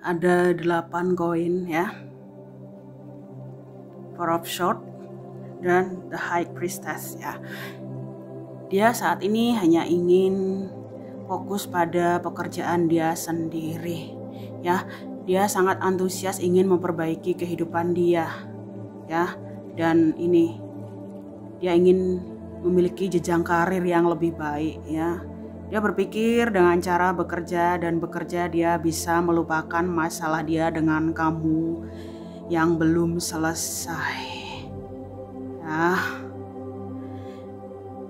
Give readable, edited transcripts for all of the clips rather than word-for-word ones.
ada 8 koin ya, Four of Swords dan The High Priestess ya. Dia saat ini hanya ingin fokus pada pekerjaan dia sendiri ya. Dia sangat antusias ingin memperbaiki kehidupan dia ya, dan ini dia ingin memiliki jenjang karir yang lebih baik ya. Dia berpikir dengan cara bekerja dia bisa melupakan masalah dia dengan kamu yang belum selesai ya.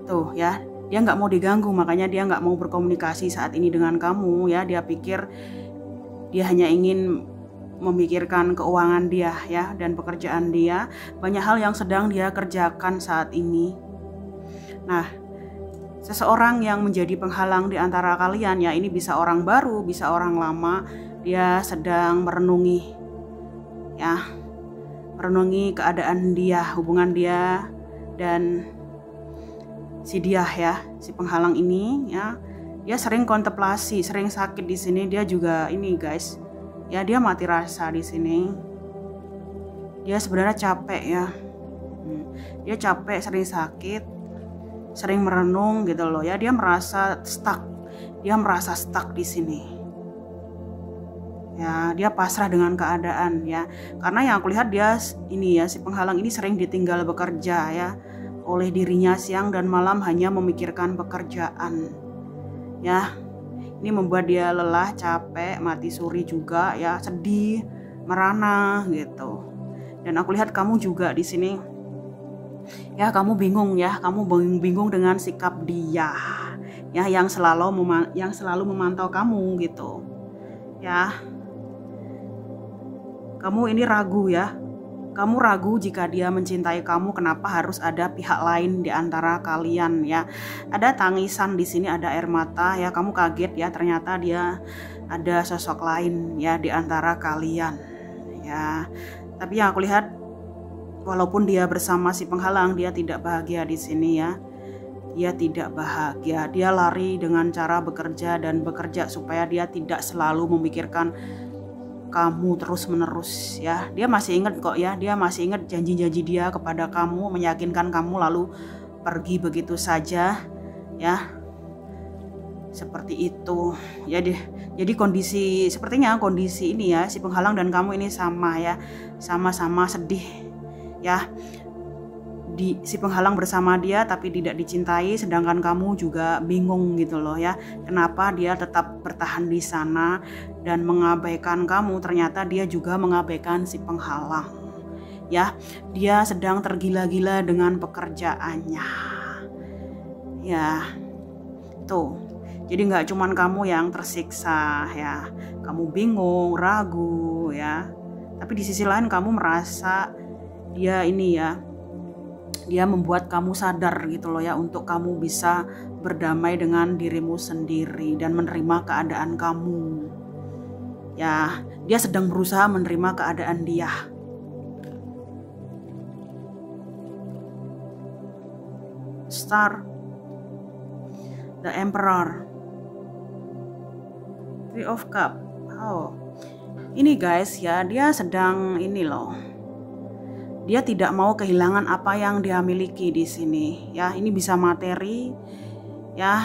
Tuh ya, dia nggak mau diganggu, makanya dia nggak mau berkomunikasi saat ini dengan kamu ya. Dia pikir dia hanya ingin memikirkan keuangan dia ya, dan pekerjaan dia. Banyak hal yang sedang dia kerjakan saat ini. Nah, seseorang yang menjadi penghalang di antara kalian ya, ini bisa orang baru, bisa orang lama. Dia sedang merenungi ya, merenungi keadaan dia, hubungan dia dan si dia ya, si penghalang ini ya. Dia sering kontemplasi, sering sakit di sini. Dia juga ini guys ya, dia mati rasa di sini. Dia sebenarnya capek ya. Dia capek, sering sakit, sering merenung gitu loh ya. Dia merasa stuck. Dia merasa stuck di sini. Ya, dia pasrah dengan keadaan ya. Karena yang aku lihat dia ini ya, si penghalang ini sering ditinggal bekerja ya oleh dirinya, siang dan malam hanya memikirkan pekerjaan. Ya, ini membuat dia lelah, capek, mati suri juga ya, sedih, merana gitu. Dan aku lihat kamu juga di sini. Ya, kamu bingung ya, kamu bingung dengan sikap dia. Ya, yang selalu memantau kamu gitu. Ya. Kamu ini ragu ya. Kamu ragu jika dia mencintai kamu, kenapa harus ada pihak lain di antara kalian ya. Ada tangisan di sini, ada air mata ya. Kamu kaget ya, ternyata dia ada sosok lain ya di antara kalian ya. Tapi yang aku lihat, walaupun dia bersama si penghalang, dia tidak bahagia di sini ya. Dia tidak bahagia. Dia lari dengan cara bekerja supaya dia tidak selalu memikirkan kamu terus-menerus ya. Dia masih ingat kok ya, dia masih ingat janji-janji dia kepada kamu, meyakinkan kamu lalu pergi begitu saja ya. Seperti itu ya deh. Jadi sepertinya kondisi ini ya, si penghalang dan kamu ini sama ya, sama-sama sedih ya. Si penghalang bersama dia tapi tidak dicintai, sedangkan kamu juga bingung gitu loh ya. Kenapa dia tetap bertahan di sana dan mengabaikan kamu? Ternyata dia juga mengabaikan si penghalang ya. Dia sedang tergila-gila dengan pekerjaannya ya. Tuh, jadi nggak cuman kamu yang tersiksa ya, kamu bingung, ragu ya, tapi di sisi lain kamu merasa dia ini ya, dia membuat kamu sadar gitu loh ya, untuk kamu bisa berdamai dengan dirimu sendiri dan menerima keadaan kamu. Ya, dia sedang berusaha menerima keadaan dia. Star, the Emperor, Three of Cups. Oh, ini guys ya, dia sedang ini loh. Dia tidak mau kehilangan apa yang dia miliki di sini ya. Ini bisa materi ya,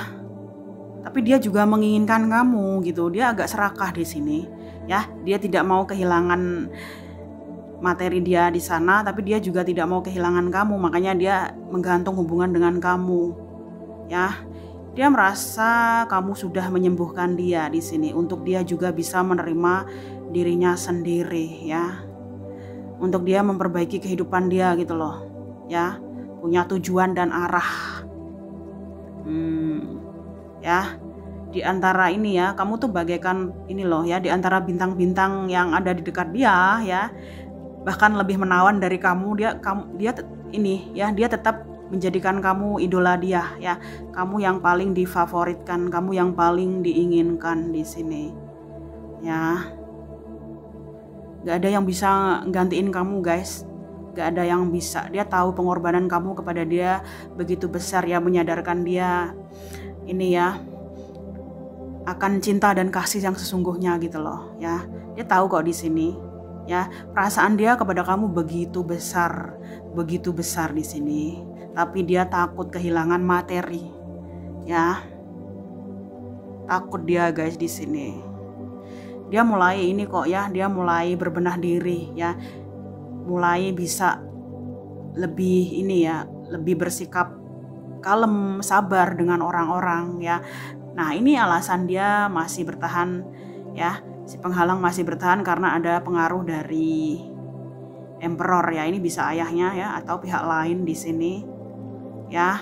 tapi dia juga menginginkan kamu gitu. Dia agak serakah di sini ya. Dia tidak mau kehilangan materi dia di sana, tapi dia juga tidak mau kehilangan kamu. Makanya dia menggantung hubungan dengan kamu ya. Dia merasa kamu sudah menyembuhkan dia di sini, untuk dia juga bisa menerima dirinya sendiri ya. Untuk dia memperbaiki kehidupan dia gitu loh ya, punya tujuan dan arah ya. Di antara ini ya, kamu tuh bagaikan ini loh ya, di antara bintang-bintang yang ada di dekat dia ya, bahkan lebih menawan dari kamu. Dia ini ya, dia tetap menjadikan kamu idola dia ya, kamu yang paling difavoritkan, kamu yang paling diinginkan di sini ya. Gak ada yang bisa gantiin kamu guys, gak ada yang bisa. Dia tahu pengorbanan kamu kepada dia begitu besar ya, menyadarkan dia ini ya, akan cinta dan kasih yang sesungguhnya gitu loh ya. Dia tahu kok di sini ya, perasaan dia kepada kamu begitu besar di sini. Tapi dia takut kehilangan materi ya. Takut dia guys di sini. Dia mulai ini kok ya, dia mulai berbenah diri ya. Mulai bisa lebih ini ya, lebih bersikap kalem, sabar dengan orang-orang ya. Nah, ini alasan dia masih bertahan ya. Si penghalang masih bertahan karena ada pengaruh dari Emperor ya. Ini bisa ayahnya ya atau pihak lain di sini ya.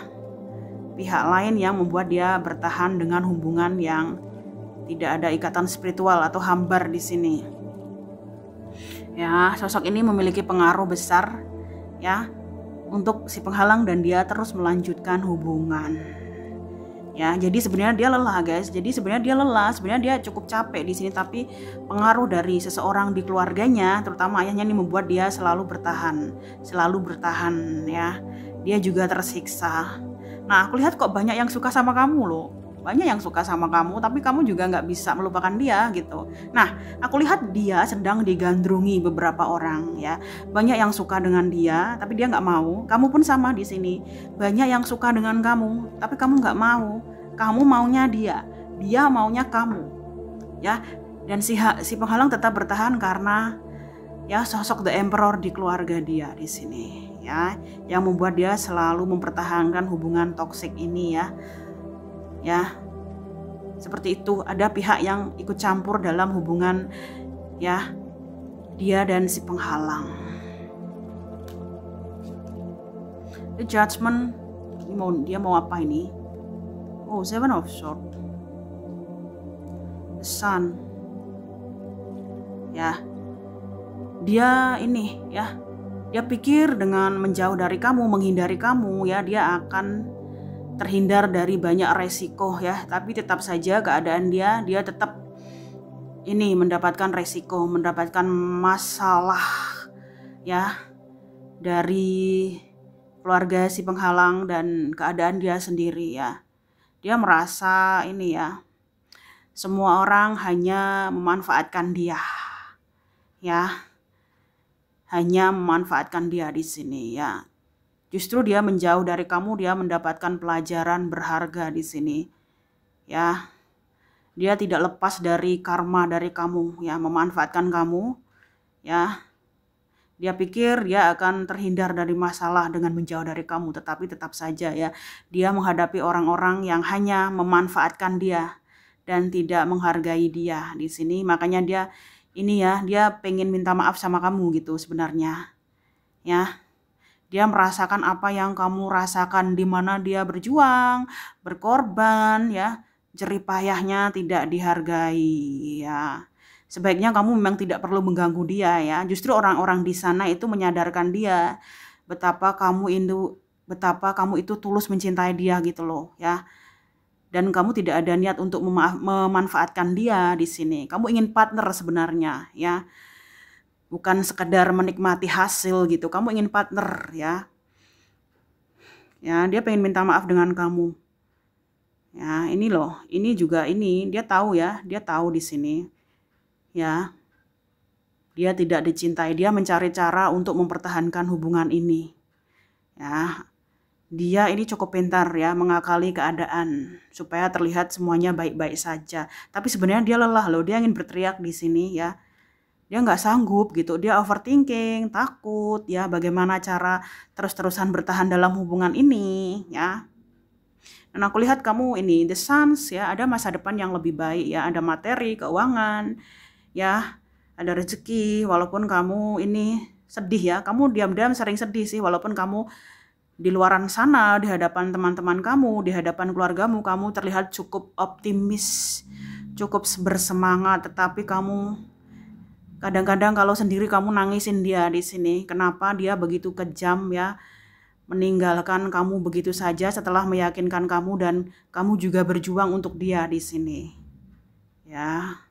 Pihak lain yang membuat dia bertahan dengan hubungan yang tidak ada ikatan spiritual atau hambar di sini. Ya, sosok ini memiliki pengaruh besar ya untuk si penghalang dan dia terus melanjutkan hubungan. Ya, jadi sebenarnya dia lelah guys. Sebenarnya dia cukup capek di sini, tapi pengaruh dari seseorang di keluarganya, terutama ayahnya ini membuat dia selalu bertahan ya. Dia juga tersiksa. Nah, aku lihat kok banyak yang suka sama kamu loh. Banyak yang suka sama kamu, tapi kamu juga nggak bisa melupakan dia gitu. Nah, aku lihat dia sedang digandrungi beberapa orang ya. Banyak yang suka dengan dia, tapi dia nggak mau. Kamu pun sama di sini. Banyak yang suka dengan kamu, tapi kamu nggak mau. Kamu maunya dia maunya kamu. Ya, dan si penghalang tetap bertahan karena ya sosok The Emperor di keluarga dia di sini ya, yang membuat dia selalu mempertahankan hubungan toksik ini ya. Ya, seperti itu. Ada pihak yang ikut campur dalam hubungan ya dia dan si penghalang. The Judgment, dia mau apa ini? Oh, Seven of Swords, The Sun ya. Dia ini ya, dia pikir dengan menjauh dari kamu, menghindari kamu ya, dia akan terhindar dari banyak resiko ya, tapi tetap saja keadaan dia tetap ini mendapatkan resiko, mendapatkan masalah ya dari keluarga si penghalang dan keadaan dia sendiri ya. Dia merasa ini ya, semua orang hanya memanfaatkan dia ya, hanya memanfaatkan dia di sini ya. Justru dia menjauh dari kamu, dia mendapatkan pelajaran berharga di sini. Ya. Dia tidak lepas dari karma dari kamu, ya, memanfaatkan kamu. Ya. Dia pikir dia akan terhindar dari masalah dengan menjauh dari kamu, tetapi tetap saja ya, dia menghadapi orang-orang yang hanya memanfaatkan dia dan tidak menghargai dia di sini. Makanya dia ini ya, dia pengen minta maaf sama kamu gitu sebenarnya. Ya. Dia merasakan apa yang kamu rasakan, di mana dia berjuang, berkorban ya, jerih payahnya tidak dihargai ya. Sebaiknya kamu memang tidak perlu mengganggu dia ya. Justru orang-orang di sana itu menyadarkan dia betapa kamu itu tulus mencintai dia gitu loh ya. Dan kamu tidak ada niat untuk memanfaatkan dia di sini. Kamu ingin partner sebenarnya ya. Bukan sekedar menikmati hasil gitu. Kamu ingin partner ya. Ya, dia pengen minta maaf dengan kamu. Ya, ini loh. Ini juga ini. Dia tahu ya. Dia tahu di sini. Ya. Dia tidak dicintai. Dia mencari cara untuk mempertahankan hubungan ini. Ya. Dia ini cukup pintar ya. Mengakali keadaan. Supaya terlihat semuanya baik-baik saja. Tapi sebenarnya dia lelah loh. Dia ingin berteriak di sini ya. Dia nggak sanggup gitu, dia overthinking, takut ya bagaimana cara terus-terusan bertahan dalam hubungan ini ya. Dan aku lihat kamu ini The Suns ya, ada masa depan yang lebih baik ya, ada materi, keuangan ya, ada rezeki. Walaupun kamu ini sedih ya, kamu diam-diam sering sedih sih, walaupun kamu di luaran sana, di hadapan teman-teman kamu, di hadapan keluargamu, kamu terlihat cukup optimis, cukup bersemangat, tetapi kamu kadang-kadang kalau sendiri kamu nangisin dia di sini. Kenapa dia begitu kejam ya, meninggalkan kamu begitu saja setelah meyakinkan kamu dan kamu juga berjuang untuk dia di sini. Ya.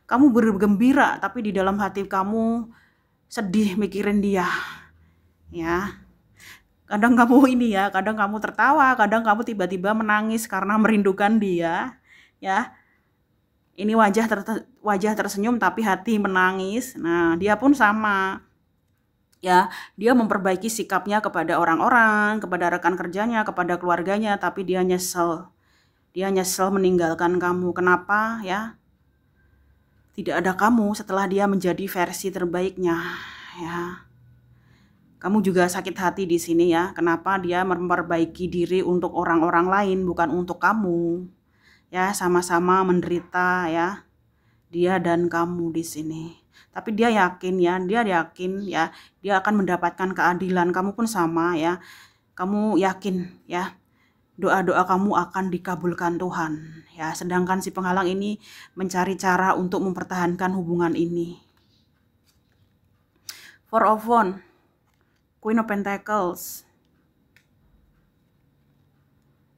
Kamu bergembira tapi di dalam hati kamu sedih mikirin dia. Ya. Kadang kamu ini ya, kadang kamu tertawa, kadang kamu tiba-tiba menangis karena merindukan dia. Ya. Ini wajah tersenyum tapi hati menangis. Nah, dia pun sama. Ya, dia memperbaiki sikapnya kepada orang-orang, kepada rekan kerjanya, kepada keluarganya, tapi dia nyesel. Dia nyesel meninggalkan kamu. Kenapa ya? Tidak ada kamu setelah dia menjadi versi terbaiknya. Ya. Kamu juga sakit hati di sini ya. Kenapa dia memperbaiki diri untuk orang-orang lain, bukan untuk kamu. Ya, sama-sama menderita ya. Dia dan kamu di sini. Tapi dia yakin ya, dia akan mendapatkan keadilan. Kamu pun sama ya. Kamu yakin ya, doa-doa kamu akan dikabulkan Tuhan. Ya, sedangkan si penghalang ini mencari cara untuk mempertahankan hubungan ini. Four of Wands, Queen of Pentacles,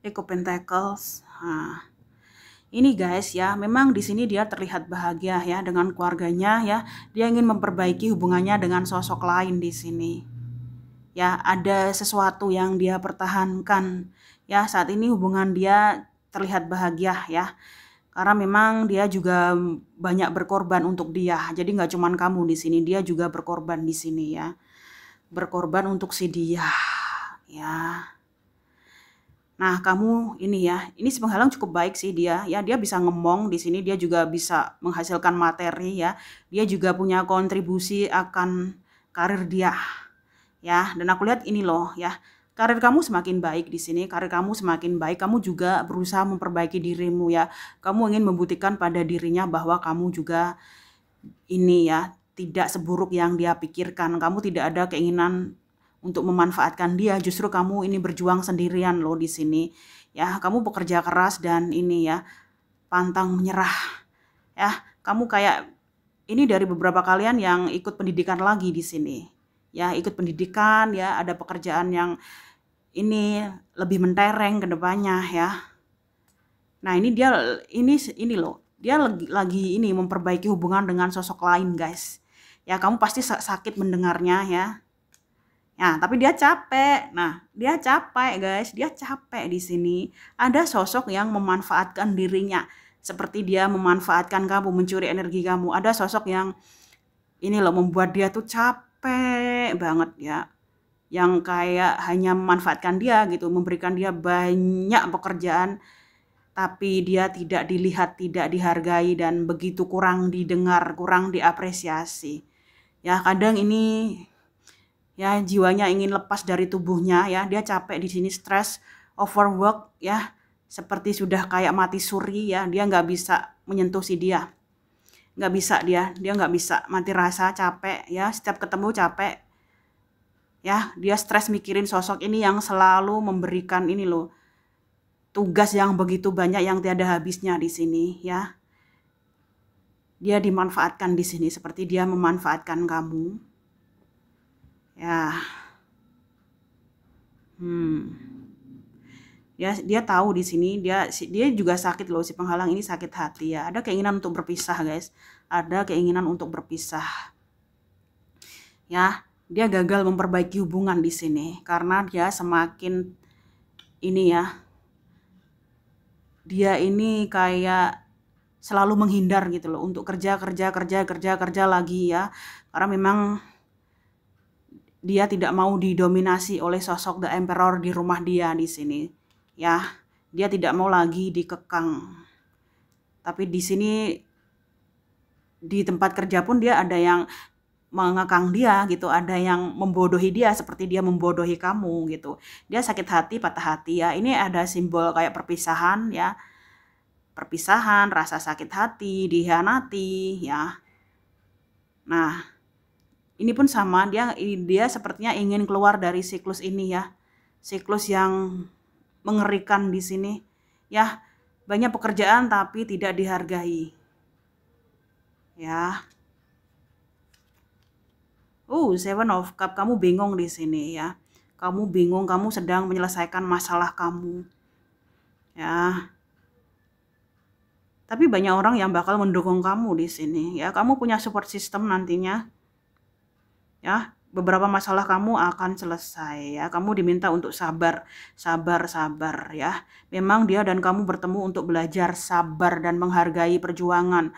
Eight of Pentacles. Nah, ini guys ya, memang di sini dia terlihat bahagia ya dengan keluarganya ya. Dia ingin memperbaiki hubungannya dengan sosok lain di sini. Ya, ada sesuatu yang dia pertahankan. Ya, saat ini hubungan dia terlihat bahagia ya. Karena memang dia juga banyak berkorban untuk dia. Jadi nggak cuman kamu di sini, dia juga berkorban di sini ya. Berkorban untuk si dia. Ya. Nah, kamu ini ya, ini si penghalang cukup baik sih dia, ya dia bisa ngomong di sini, dia juga bisa menghasilkan materi ya, dia juga punya kontribusi akan karir dia, ya. Dan aku lihat ini loh ya, karir kamu semakin baik di sini, karir kamu semakin baik, kamu juga berusaha memperbaiki dirimu ya, kamu ingin membuktikan pada dirinya bahwa kamu juga ini ya, tidak seburuk yang dia pikirkan, kamu tidak ada keinginan untuk memanfaatkan dia, justru kamu ini berjuang sendirian loh di sini. Ya, kamu bekerja keras dan ini ya, pantang menyerah. Ya, kamu kayak ini dari beberapa kalian yang ikut pendidikan lagi di sini. Ya, ikut pendidikan ya, ada pekerjaan yang ini lebih mentereng ke depannya ya. Nah, ini dia ini loh. Dia lagi ini memperbaiki hubungan dengan sosok lain, guys. Ya, kamu pasti sakit mendengarnya ya. Nah, tapi dia capek. Nah, dia capek, guys. Dia capek di sini. Ada sosok yang memanfaatkan dirinya. Seperti dia memanfaatkan kamu, mencuri energi kamu. Ada sosok yang ini loh, membuat dia tuh capek banget ya. Yang kayak hanya memanfaatkan dia gitu, memberikan dia banyak pekerjaan. Tapi dia tidak dilihat, tidak dihargai, dan begitu kurang didengar, kurang diapresiasi. Ya, kadang ini ya jiwanya ingin lepas dari tubuhnya ya, dia capek di sini, stres, overwork ya, seperti sudah kayak mati suri ya, dia nggak bisa menyentuh si dia, nggak bisa dia nggak bisa, mati rasa, capek ya, setiap ketemu capek ya, dia stres mikirin sosok ini yang selalu memberikan ini loh, tugas yang begitu banyak yang tiada habisnya di sini ya. Dia dimanfaatkan di sini seperti dia memanfaatkan kamu. Ya, dia tahu di sini dia juga sakit loh, si penghalang ini sakit hati ya. Ada keinginan untuk berpisah, guys. Ada keinginan untuk berpisah. Ya, dia gagal memperbaiki hubungan di sini karena dia semakin ini ya. Dia ini kayak selalu menghindar gitu loh untuk kerja lagi ya. Karena memang dia tidak mau didominasi oleh sosok The Emperor di rumah dia di sini. Ya, dia tidak mau lagi dikekang. Tapi di sini di tempat kerja pun dia ada yang mengekang dia gitu, ada yang membodohi dia seperti dia membodohi kamu gitu. Dia sakit hati, patah hati ya. Ini ada simbol kayak perpisahan ya. Perpisahan, rasa sakit hati, dikhianati ya. Nah, ini pun sama, dia sepertinya ingin keluar dari siklus ini ya. Siklus yang mengerikan di sini. Ya, banyak pekerjaan tapi tidak dihargai. Ya. Seven of Cups, kamu bingung di sini ya. Kamu bingung, kamu sedang menyelesaikan masalah kamu. Ya. Tapi banyak orang yang bakal mendukung kamu di sini ya. Kamu punya support system nantinya. Ya, beberapa masalah kamu akan selesai ya. Kamu diminta untuk sabar, sabar, sabar ya. Memang dia dan kamu bertemu untuk belajar sabar dan menghargai perjuangan.